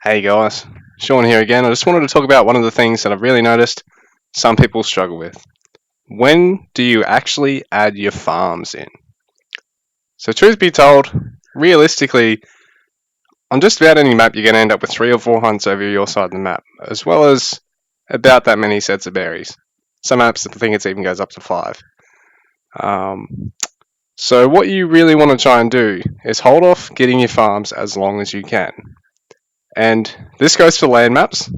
Hey guys, Sean here again. I just wanted to talk about one of the things that I've really noticed some people struggle with. When do you actually add your farms in? So, truth be told, realistically, on just about any map, you're going to end up with 3 or 4 hunts over your side of the map, as well as about that many sets of berries. Some maps, I think it even goes up to 5. Um, so, what you really want to try and do is hold off getting your farms as long as you can. And this goes for land maps.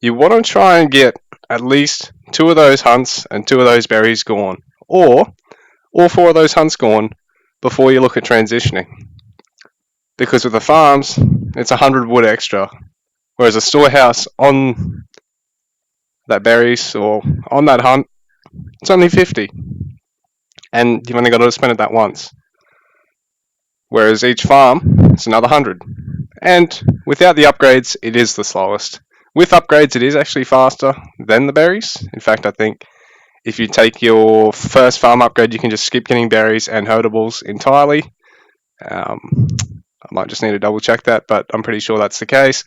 You want to try and get at least 2 of those hunts and 2 of those berries gone, or all 4 of those hunts gone before you look at transitioning. Because with the farms, it's 100 wood extra, whereas a storehouse on that berries or on that hunt, it's only 50, and you've only got to spend it that once. Whereas each farm, it's another 100. And without the upgrades, it is the slowest. With upgrades, it is actually faster than the berries. In fact, I think if you take your first farm upgrade, you can just skip getting berries and herdables entirely. I might just need to double check that, but I'm pretty sure that's the case.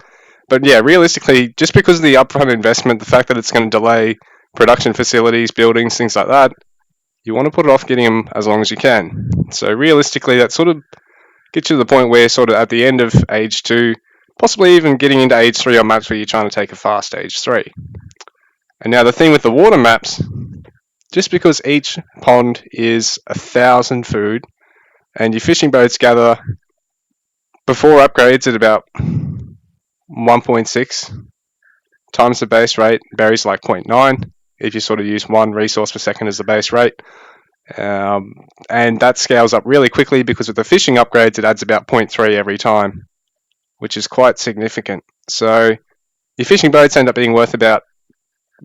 But yeah, realistically, just because of the upfront investment, the fact that it's going to delay production facilities, buildings, things like that, you want to put it off getting them as long as you can. So realistically, that sort of gets you to the point where sort of at the end of age 2, possibly even getting into age 3 on maps where you're trying to take a fast age 3. And now the thing with the water maps, just because each pond is 1,000 food, and your fishing boats gather before upgrades at about 1.6 times the base rate, berries like 0.9 if you sort of use 1 resource per second as the base rate. And that scales up really quickly because with the fishing upgrades, it adds about 0.3 every time, which is quite significant. So your fishing boats end up being worth about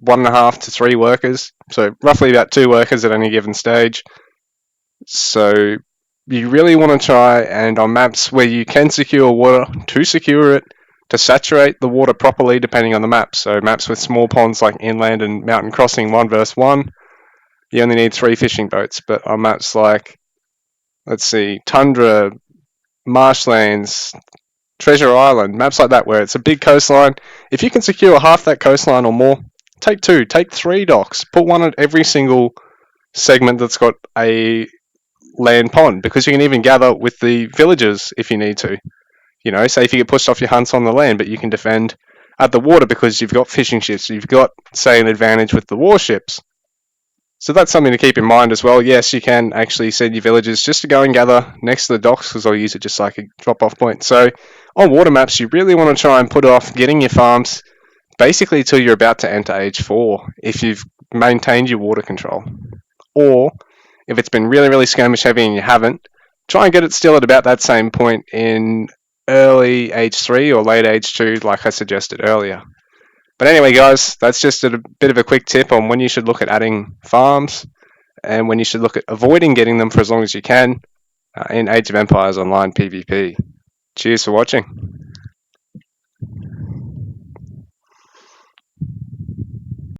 1.5 to 3 workers, so roughly about 2 workers at any given stage. So you really want to try, and on maps where you can secure water, to secure it, to saturate the water properly depending on the map. So maps with small ponds like Inland and Mountain Crossing 1 versus 1, you only need 3 fishing boats. But on maps like, let's see, Tundra, Marshlands, Treasure Island, maps like that where it's a big coastline, if you can secure half that coastline or more, take 2, take 3 docks, put one at every single segment that's got a land pond, because you can even gather with the villagers if you need to. You know, say if you get pushed off your hunts on the land, but you can defend at the water because you've got fishing ships, you've got, say, an advantage with the warships. So that's something to keep in mind as well. Yes, you can actually send your villagers just to go and gather next to the docks because they'll use it just like a drop-off point. So on water maps, you really want to try and put off getting your farms basically till you're about to enter age 4 if you've maintained your water control. Or if it's been really, really skirmish heavy and you haven't, try and get it still at about that same point in early age 3 or late age 2, like I suggested earlier. But anyway, guys, that's just a bit of a quick tip on when you should look at adding farms and when you should look at avoiding getting them for as long as you can in Age of Empires Online PvP. Cheers for watching.